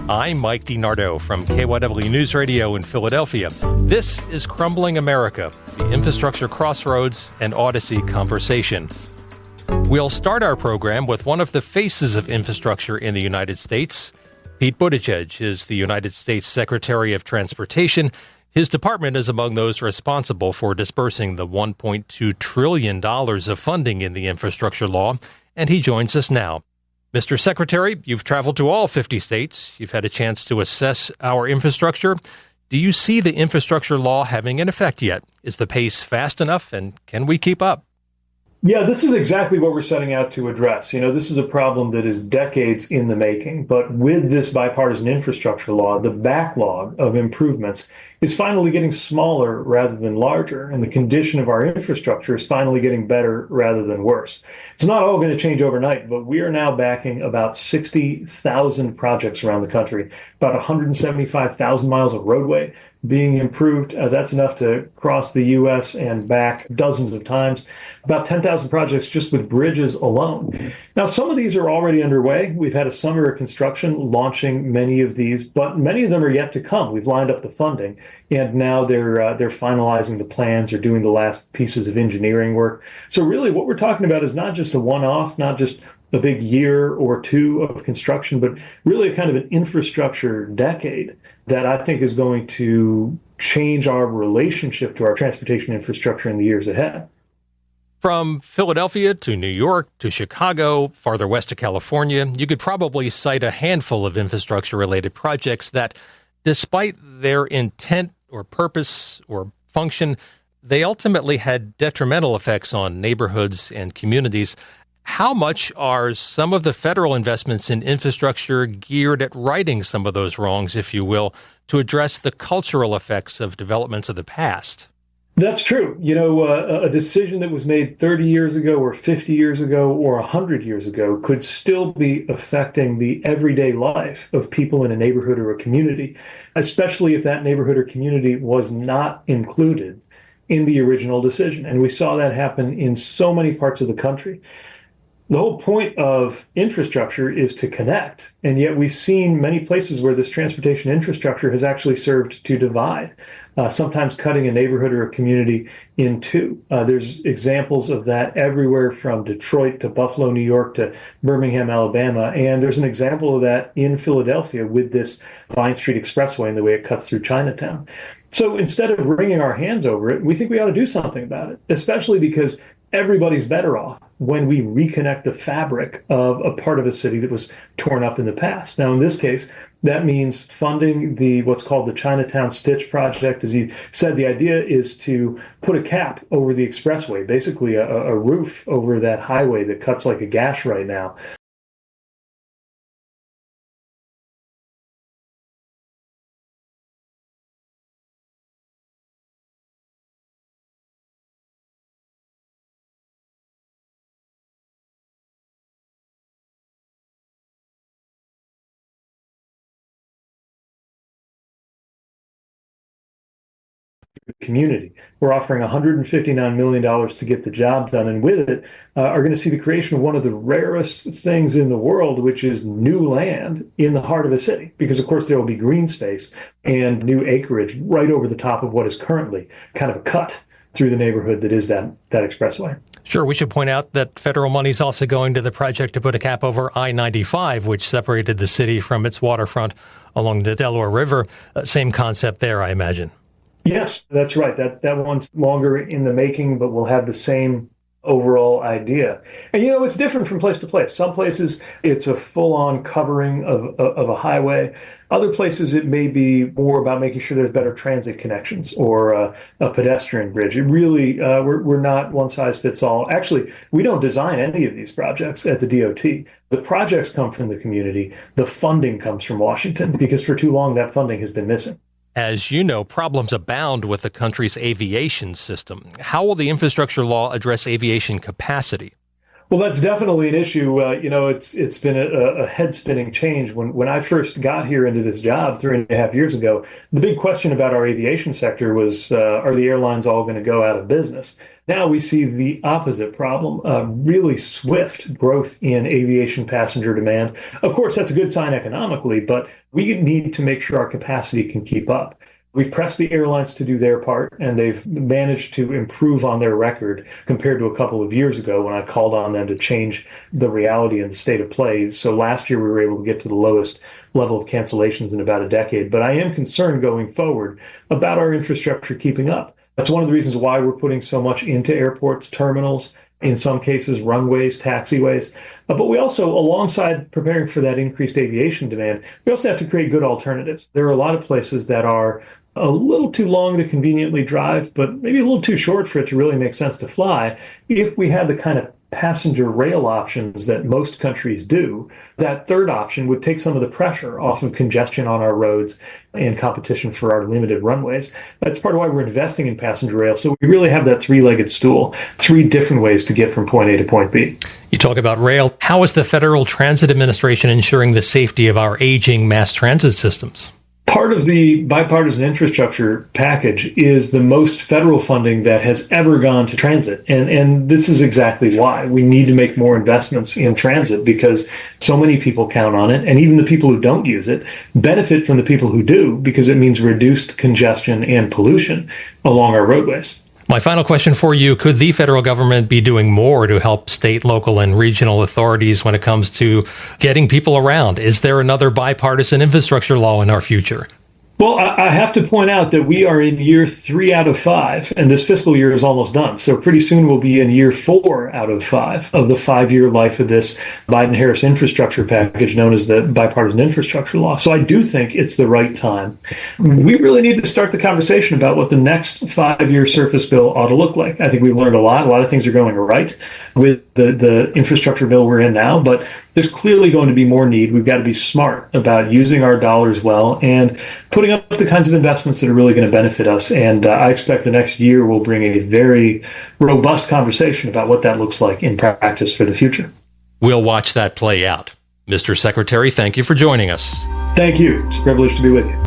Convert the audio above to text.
I'm Mike DiNardo from KYW News Radio in Philadelphia. This is Crumbling America, the Infrastructure Crossroads and Odyssey conversation. We'll start our program with one of the faces of infrastructure in the United States. Pete Buttigieg is the United States Secretary of Transportation. His department is among those responsible for dispersing the $1.2 trillion of funding in the infrastructure law, and he joins us now. Mr. Secretary, you've traveled to all 50 states. You've had a chance to assess our infrastructure. Do you see the infrastructure law having an effect yet? Is the pace fast enough, and can we keep up? Yeah, this is exactly what we're setting out to address. This is a problem that is decades in the making, but with this bipartisan infrastructure law, the backlog of improvements is finally getting smaller rather than larger, and the condition of our infrastructure is finally getting better rather than worse. It's not all going to change overnight, but we are now backing about 60,000 projects around the country, about 175,000 miles of roadway being improved. That's enough to cross the U.S. and back dozens of times. About 10,000 projects just with bridges alone. Now, some of these are already underway. We've had a summer of construction launching many of these, but many of them are yet to come. We've lined up the funding, and now they're finalizing the plans or doing the last pieces of engineering work. So really what we're talking about is not just a one-off, not just a big year or two of construction, but really a kind of an infrastructure decade that I think is going to change our relationship to our transportation infrastructure in the years ahead. From Philadelphia to New York to Chicago, farther west to California, you could probably cite a handful of infrastructure-related projects that, despite their intent or purpose or function, they ultimately had detrimental effects on neighborhoods and communities. How much are some of the federal investments in infrastructure geared at righting some of those wrongs, if you will, to address the cultural effects of developments of the past? That's true. A decision that was made 30 years ago or 50 years ago or 100 years ago could still be affecting the everyday life of people in a neighborhood or a community, especially if that neighborhood or community was not included in the original decision. And we saw that happen in so many parts of the country. The whole point of infrastructure is to connect, and yet we've seen many places where this transportation infrastructure has actually served to divide, sometimes cutting a neighborhood or a community in two. There's examples of that everywhere from Detroit to Buffalo, New York to Birmingham, Alabama, and there's an example of that in Philadelphia with this Vine Street Expressway and the way it cuts through Chinatown. So instead of wringing our hands over it, we think we ought to do something about it, especially because everybody's better off when we reconnect the fabric of a part of a city that was torn up in the past. Now, in this case, that means funding what's called the Chinatown Stitch project. As you said, the idea is to put a cap over the expressway, basically a roof over that highway that cuts like a gash right now. Community. We're offering $159 million to get the job done, and with it are going to see the creation of one of the rarest things in the world, which is new land in the heart of a city, because of course there will be green space and new acreage right over the top of what is currently kind of a cut through the neighborhood that is that expressway. Sure. We should point out that federal money is also going to the project to put a cap over I-95, which separated the city from its waterfront along the Delaware River. Same concept there, I imagine. Yes, that's right. That one's longer in the making, but will have the same overall idea. And, it's different from place to place. Some places, it's a full-on covering of a highway. Other places, it may be more about making sure there's better transit connections or a pedestrian bridge. It really, we're not one size fits all. Actually, we don't design any of these projects at the DOT. The projects come from the community. The funding comes from Washington, because for too long, that funding has been missing. As you know, problems abound with the country's aviation system. How will the infrastructure law address aviation capacity? Well, that's definitely an issue. It's been a head spinning change. When I first got here into this job 3.5 years ago, the big question about our aviation sector was, are the airlines all going to go out of business? Now we see the opposite problem, really swift growth in aviation passenger demand. Of course, that's a good sign economically, but we need to make sure our capacity can keep up. We've pressed the airlines to do their part, and they've managed to improve on their record compared to a couple of years ago when I called on them to change the reality and the state of play. So last year we were able to get to the lowest level of cancellations in about a decade. But I am concerned going forward about our infrastructure keeping up. That's one of the reasons why we're putting so much into airports, terminals, in some cases, runways, taxiways. But we also, alongside preparing for that increased aviation demand, we also have to create good alternatives. There are a lot of places that are a little too long to conveniently drive, but maybe a little too short for it to really make sense to fly. If we had the kind of passenger rail options that most countries do, that third option would take some of the pressure off of congestion on our roads and competition for our limited runways. That's part of why we're investing in passenger rail. So we really have that three-legged stool, three different ways to get from point A to point B. You talk about rail. How is the Federal Transit Administration ensuring the safety of our aging mass transit systems? Part of the bipartisan infrastructure package is the most federal funding that has ever gone to transit. And this is exactly why. We need to make more investments in transit because so many people count on it. And even the people who don't use it benefit from the people who do because it means reduced congestion and pollution along our roadways. My final question for you, could the federal government be doing more to help state, local, and regional authorities when it comes to getting people around? Is there another bipartisan infrastructure law in our future? Well, I have to point out that we are in year 3 out of 5, and this fiscal year is almost done. So pretty soon we'll be in year 4 out of 5 of the 5-year life of this Biden-Harris infrastructure package known as the bipartisan infrastructure law. So I do think it's the right time. We really need to start the conversation about what the next 5-year surface bill ought to look like. I think we've learned a lot. A lot of things are going right with the infrastructure bill we're in now, but there's clearly going to be more need. We've got to be smart about using our dollars well and putting up the kinds of investments that are really going to benefit us. And I expect the next year will bring a very robust conversation about what that looks like in practice for the future. We'll watch that play out. Mr. Secretary, thank you for joining us. Thank you. It's a privilege to be with you.